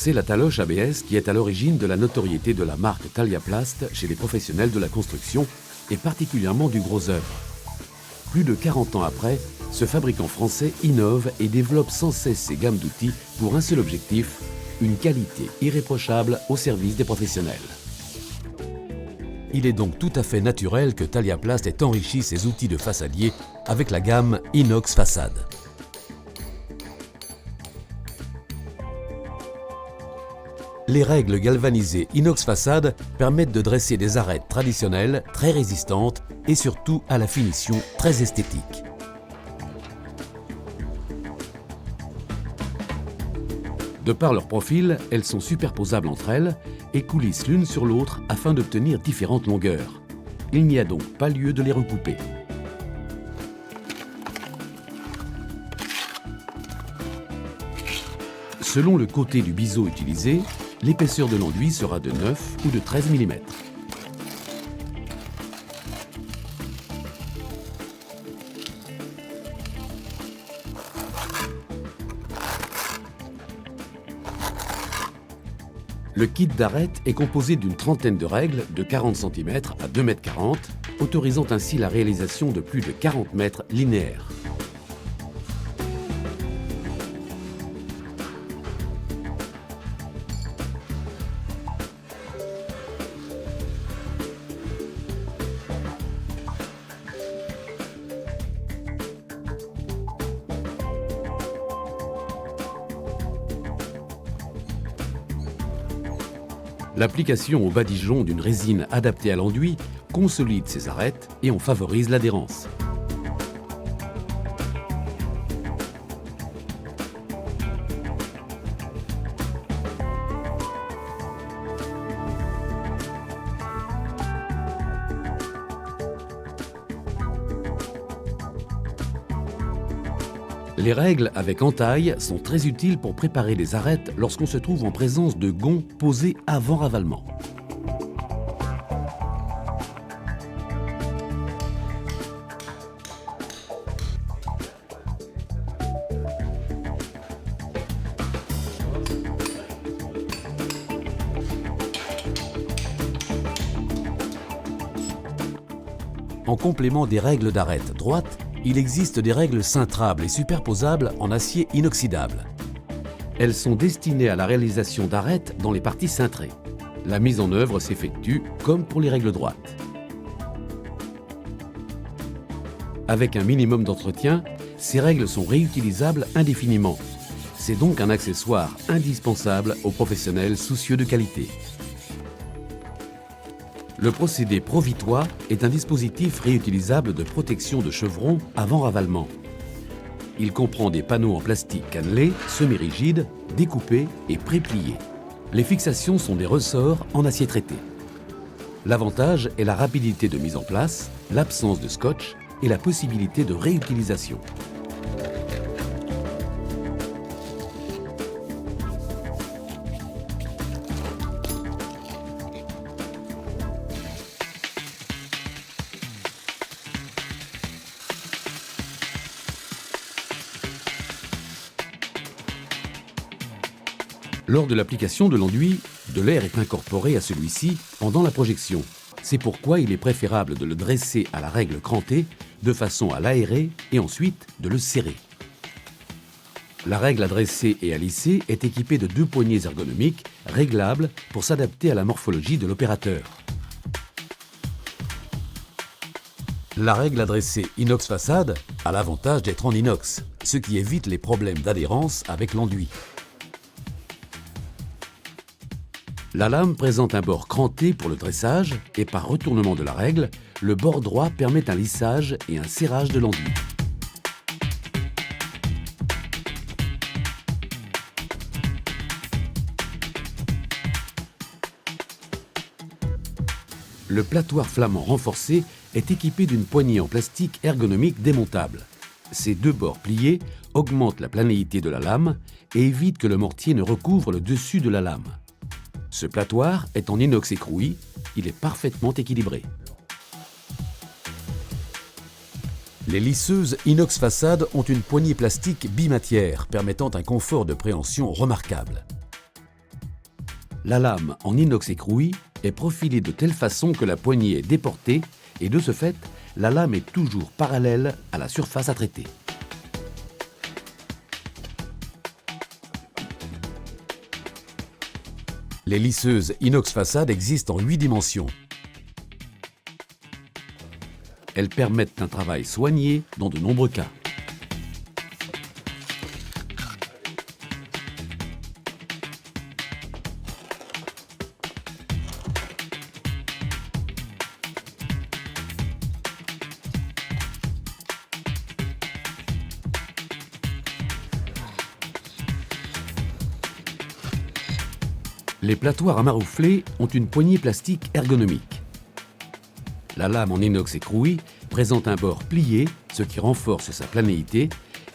C'est la taloche ABS qui est à l'origine de la notoriété de la marque Taliaplast chez les professionnels de la construction et particulièrement du gros œuvre. Plus de 40 ans après, ce fabricant français innove et développe sans cesse ses gammes d'outils pour un seul objectif, une qualité irréprochable au service des professionnels. Il est donc tout à fait naturel que Taliaplast ait enrichi ses outils de façadier avec la gamme Inox Façade. Les règles galvanisées Inox Façade permettent de dresser des arêtes traditionnelles, très résistantes et surtout à la finition très esthétique. De par leur profil, elles sont superposables entre elles et coulissent l'une sur l'autre afin d'obtenir différentes longueurs. Il n'y a donc pas lieu de les recouper. Selon le côté du biseau utilisé, l'épaisseur de l'enduit sera de 9 ou de 13 mm. Le kit d'arête est composé d'une trentaine de règles de 40 cm à 2,40 m, autorisant ainsi la réalisation de plus de 40 mètres linéaires. L'application au badigeon d'une résine adaptée à l'enduit consolide ces arêtes et en favorise l'adhérence. Les règles avec entaille sont très utiles pour préparer les arêtes lorsqu'on se trouve en présence de gonds posés avant ravalement. En complément des règles d'arête droite, il existe des règles cintrables et superposables en acier inoxydable. Elles sont destinées à la réalisation d'arêtes dans les parties cintrées. La mise en œuvre s'effectue comme pour les règles droites. Avec un minimum d'entretien, ces règles sont réutilisables indéfiniment. C'est donc un accessoire indispensable aux professionnels soucieux de qualité. Le procédé Provitois est un dispositif réutilisable de protection de chevron avant ravalement. Il comprend des panneaux en plastique cannelé, semi-rigides, découpés et pré-pliés. Les fixations sont des ressorts en acier traité. L'avantage est la rapidité de mise en place, l'absence de scotch et la possibilité de réutilisation. Lors de l'application de l'enduit, de l'air est incorporé à celui-ci pendant la projection. C'est pourquoi il est préférable de le dresser à la règle crantée de façon à l'aérer et ensuite de le serrer. La règle à dresser et à lisser est équipée de 2 poignées ergonomiques réglables pour s'adapter à la morphologie de l'opérateur. La règle à dresser Inox Façade a l'avantage d'être en inox, ce qui évite les problèmes d'adhérence avec l'enduit. La lame présente un bord cranté pour le dressage et par retournement de la règle, le bord droit permet un lissage et un serrage de l'enduit. Le platoir flamand renforcé est équipé d'une poignée en plastique ergonomique démontable. Ses 2 bords pliés augmentent la planéité de la lame et évitent que le mortier ne recouvre le dessus de la lame. Ce platoir est en inox écroui, il est parfaitement équilibré. Les lisseuses Inox Façade ont une poignée plastique bimatière permettant un confort de préhension remarquable. La lame en inox écroué est profilée de telle façon que la poignée est déportée et de ce fait, la lame est toujours parallèle à la surface à traiter. Les lisseuses inox façade existent en 8 dimensions. Elles permettent un travail soigné dans de nombreux cas. Les platoirs à maroufler ont une poignée plastique ergonomique. La lame en inox écroué présente un bord plié, ce qui renforce sa planéité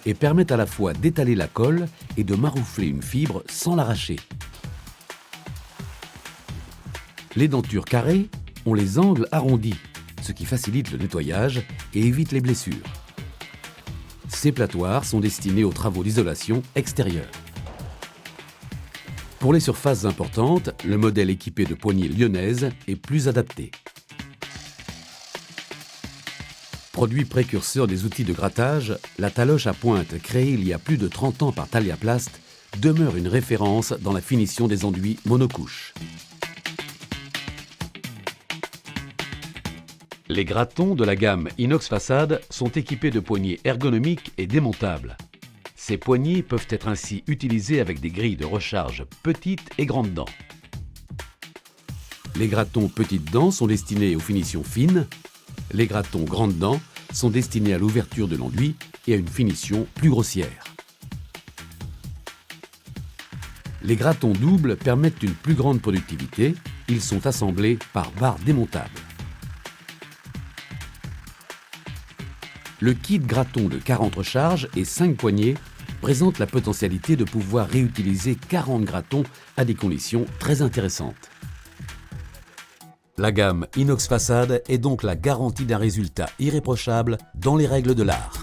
et permet à la fois d'étaler la colle et de maroufler une fibre sans l'arracher. Les dentures carrées ont les angles arrondis, ce qui facilite le nettoyage et évite les blessures. Ces platoirs sont destinés aux travaux d'isolation extérieure. Pour les surfaces importantes, le modèle équipé de poignées lyonnaises est plus adapté. Produit précurseur des outils de grattage, la taloche à pointe créée il y a plus de 30 ans par Taliaplast demeure une référence dans la finition des enduits monocouches. Les gratons de la gamme inox façade sont équipés de poignées ergonomiques et démontables. Ces poignées peuvent être ainsi utilisées avec des grilles de recharge petites et grandes dents. Les gratons petites dents sont destinés aux finitions fines. Les gratons grandes dents sont destinés à l'ouverture de l'enduit et à une finition plus grossière. Les gratons doubles permettent une plus grande productivité. Ils sont assemblés par barres démontables. Le kit graton de 40 recharges et 5 poignées présente la potentialité de pouvoir réutiliser 40 gratons à des conditions très intéressantes. La gamme inox façade est donc la garantie d'un résultat irréprochable dans les règles de l'art.